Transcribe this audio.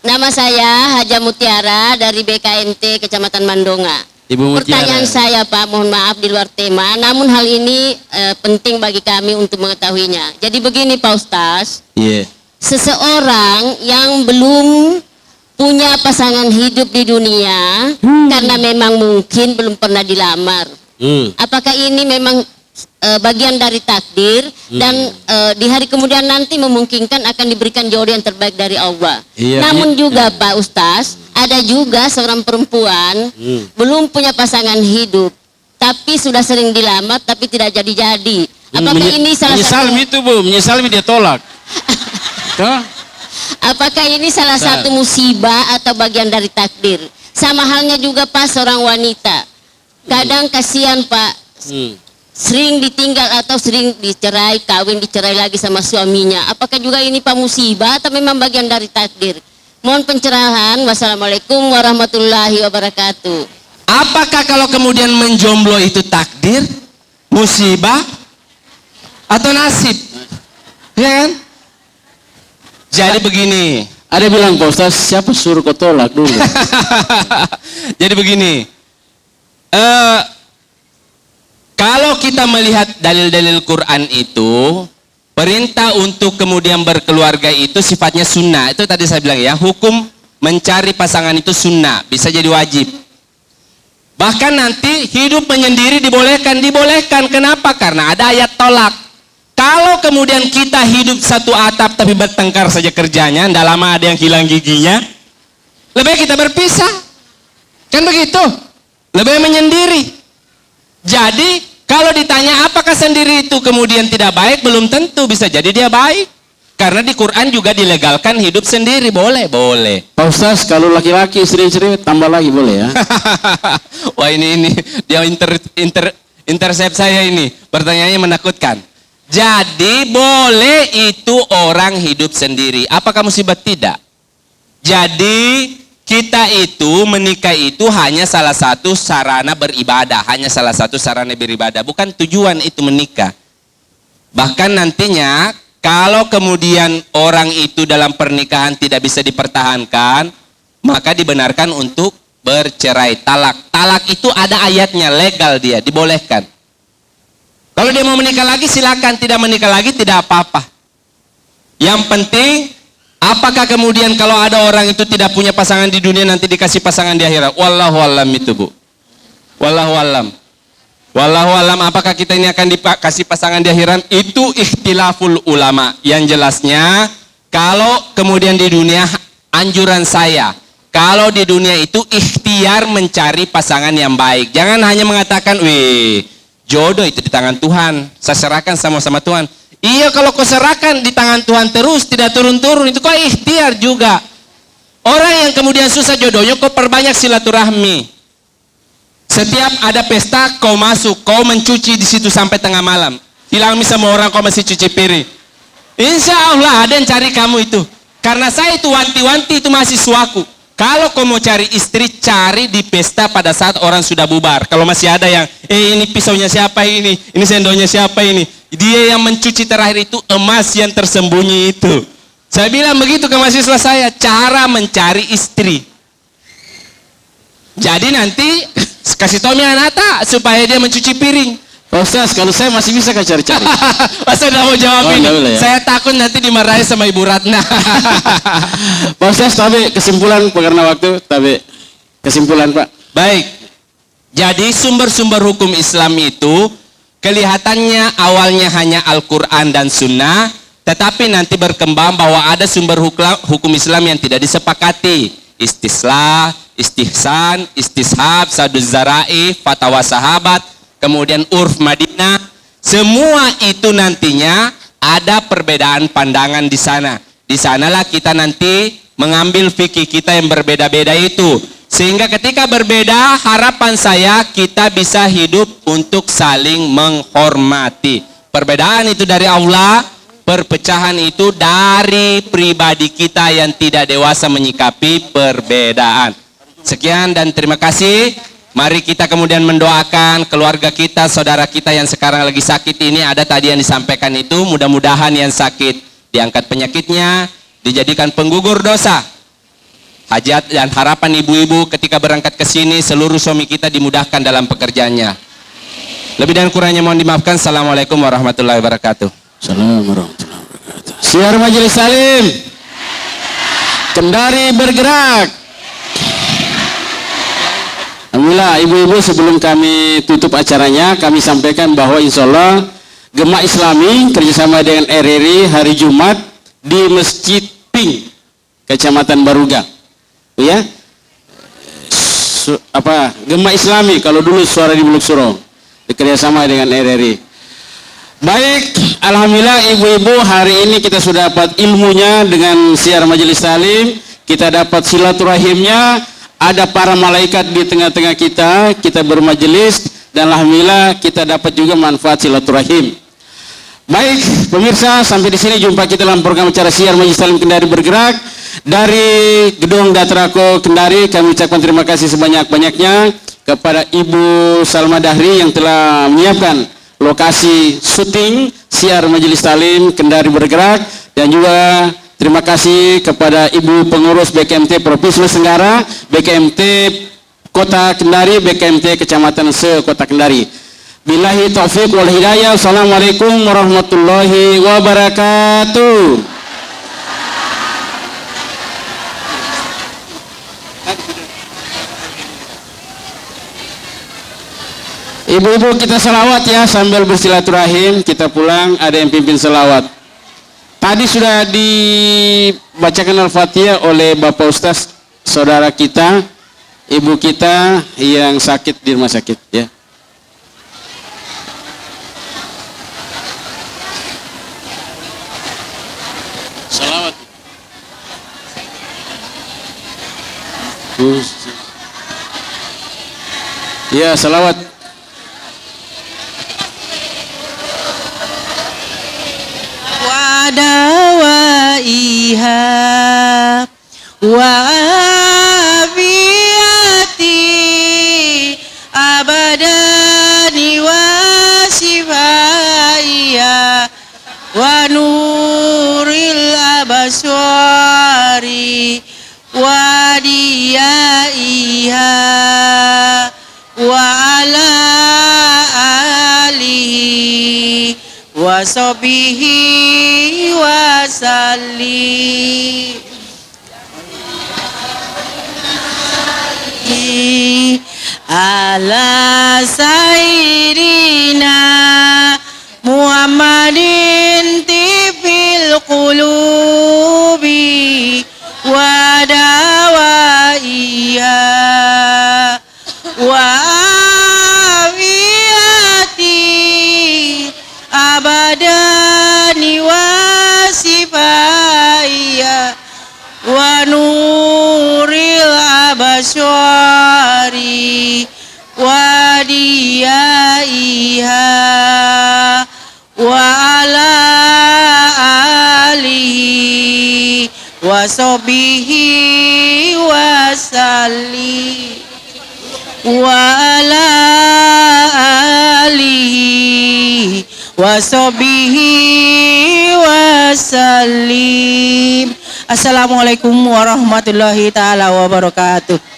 Nama saya Haja Mutiara dari BKNT Kecamatan Mandonga. Ibu Mutiara. Pertanyaan saya Pak, mohon maaf di luar tema, namun hal ini penting bagi kami untuk mengetahuinya. Jadi begini Pak Ustaz, seseorang yang belum punya pasangan hidup di dunia karena memang mungkin belum pernah dilamar. Apakah ini memang bagian dari takdir dan di hari kemudian nanti memungkinkan akan diberikan jodoh yang terbaik dari Allah. Namun juga Pak Ustaz, ada juga seorang perempuan belum punya pasangan hidup tapi sudah sering dilamar tapi tidak jadi-jadi. Apakah ini salah satu itu Bu, menyesal dia tolak. Apakah ini salah satu musibah atau bagian dari takdir? Sama halnya juga Pak, seorang wanita kadang kasihan Pak, sering ditinggal atau sering dicerai, kawin dicerai lagi sama suaminya. Apakah juga ini Pak musibah atau memang bagian dari takdir? Mohon pencerahan. Wassalamualaikum warahmatullahi wabarakatuh. Apakah kalau kemudian menjomblo itu takdir, musibah, atau nasib? Ya kan? Jadi begini. Ada bilang Pak Ustaz, siapa suruh kau tolak dulu? Jadi begini. Kalau kita melihat dalil-dalil Quran itu, perintah untuk kemudian berkeluarga itu sifatnya sunnah. Itu tadi saya bilang ya, hukum mencari pasangan itu sunnah, bisa jadi wajib. Bahkan nanti hidup menyendiri dibolehkan. Kenapa? Karena ada ayat tolak. Kalau kemudian kita hidup satu atap tapi bertengkar saja kerjanya, tidak lama ada yang hilang giginya, lebih baik kita berpisah. Kan begitu? Lebih baik menyendiri. Jadi kalau ditanya apakah sendiri itu kemudian tidak baik, belum tentu, bisa jadi dia baik. Karena di Quran juga dilegalkan hidup sendiri, boleh. Pak Ustaz, kalau laki-laki istri-istri tambah lagi boleh ya? Wah ini dia intercept saya ini, pertanyaannya menakutkan. Jadi boleh itu orang hidup sendiri, apakah musibah? Tidak. Jadi kita itu menikah itu hanya salah satu sarana beribadah, bukan tujuan itu menikah. Bahkan nantinya kalau kemudian orang itu dalam pernikahan tidak bisa dipertahankan, maka dibenarkan untuk bercerai, talak. Talak itu ada ayatnya, legal dia, dibolehkan. Kalau dia mau menikah lagi silakan, tidak menikah lagi tidak apa-apa. Yang penting apakah kemudian kalau ada orang itu tidak punya pasangan di dunia nanti dikasih pasangan di akhirat? Wallahu alam itu Bu. Wallahu alam. Wallahu alam apakah kita ini akan dikasih pasangan di akhirat? Itu ikhtilaful ulama. Yang jelasnya kalau kemudian di dunia anjuran saya, kalau di dunia itu ikhtiar mencari pasangan yang baik. Jangan hanya mengatakan, jodoh itu di tangan Tuhan, saya serahkan sama Tuhan. Iya, kalau kau serahkan di tangan Tuhan terus tidak turun-turun, itu kau ikhtiar juga. Orang yang kemudian susah jodohnya, kau perbanyak silaturahmi. Setiap ada pesta kau masuk, kau mencuci di situ sampai tengah malam. Hilang sama orang kau masih cuci piring. Insya Allah ada yang cari kamu itu. Karena saya itu wanti-wanti itu mahasiswaku. Kalau kau mau cari istri, cari di pesta pada saat orang sudah bubar. Kalau masih ada yang, ini pisaunya siapa ini sendoknya siapa ini. Dia yang mencuci terakhir itu emas yang tersembunyi itu. Saya bilang begitu ke mahasiswa saya, cara mencari istri. Jadi nanti kasih tahu Mianata supaya dia mencuci piring. Pak Ustaz, kalau saya masih bisa cari-cari. Masa udah mau jawab ini? Ya? Saya takut nanti dimarahin sama Ibu Ratna. Pak Ustaz, tapi kesimpulan karena waktu, kesimpulan Pak. Baik. Jadi sumber-sumber hukum Islam itu kelihatannya awalnya hanya Al-Quran dan Sunnah, tetapi nanti berkembang bahwa ada sumber hukum Islam yang tidak disepakati. Istislah, istihsan, istishab, saduz zara'i, fatwa sahabat, kemudian urf Madinah, semua itu nantinya ada perbedaan pandangan di sana. Di sanalah kita nanti mengambil fikih kita yang berbeda-beda itu. Sehingga ketika berbeda, harapan saya kita bisa hidup untuk saling menghormati. Perbedaan itu dari Allah, perpecahan itu dari pribadi kita yang tidak dewasa menyikapi perbedaan. Sekian dan terima kasih. Mari kita kemudian mendoakan keluarga kita, saudara kita yang sekarang lagi sakit ini. Ada tadi yang disampaikan itu, mudah-mudahan yang sakit diangkat penyakitnya, dijadikan penggugur dosa. Hajat dan harapan ibu-ibu ketika berangkat ke sini, seluruh suami kita dimudahkan dalam pekerjaannya. Lebih dan kurangnya mohon dimaafkan. Assalamualaikum warahmatullahi wabarakatuh. Assalamualaikum warahmatullahi wabarakatuh. Siar Majelis Salim. Kendari bergerak. Alhamdulillah, ibu-ibu, sebelum kami tutup acaranya, kami sampaikan bahwa insya Allah Gema Islami kerjasama dengan RRI hari Jumat di Masjid Pink, Kecamatan Baruga. Ya, Gema Islami kalau dulu Suara di Buluk Suro, bekerjasama dengan RRI. Baik, alhamdulillah ibu-ibu, hari ini kita sudah dapat ilmunya dengan siar Majelis Salim, kita dapat silaturahimnya, ada para malaikat di tengah-tengah kita bermajelis, dan alhamdulillah kita dapat juga manfaat silaturahim. Baik, pemirsa, sampai di sini jumpa kita dalam program acara siar Majelis Salim Kendari Bergerak. Dari Gedung Datrako Kendari, kami ucapkan terima kasih sebanyak-banyaknya kepada Ibu Salma Dahri yang telah menyiapkan lokasi syuting siar Majelis Salim Kendari Bergerak, dan juga terima kasih kepada Ibu Pengurus BKMT Provinsi Sulawesi Tenggara, BKMT Kota Kendari, BKMT Kecamatan Kota Kendari. Billahi taufiq wal hidayah. Assalamualaikum warahmatullahi wabarakatuh. Ibu-ibu, kita selawat ya sambil bersilaturahim. Kita pulang, ada yang pimpin selawat. Tadi sudah dibacakan Al-Fatihah oleh Bapak Ustaz, saudara kita, ibu kita yang sakit di rumah sakit ya. Selawat. Ya, selawat. Wadawaiha wa afiyati abadani wa sifaiya wa nuril abaswari wa diyaiha wa ala alihi wa sahbihi wa sallim ala sayyidina Muhammadin tibil qulubi wa dawaiha wa abadani wa sifaiya wa nuril abaswari wa diyaiha wa ala alihi wa sahbihi wa sallim wa ala alihi wa sahbihi wa sallim. Assalamualaikum warahmatullahi taala wabarakatuh.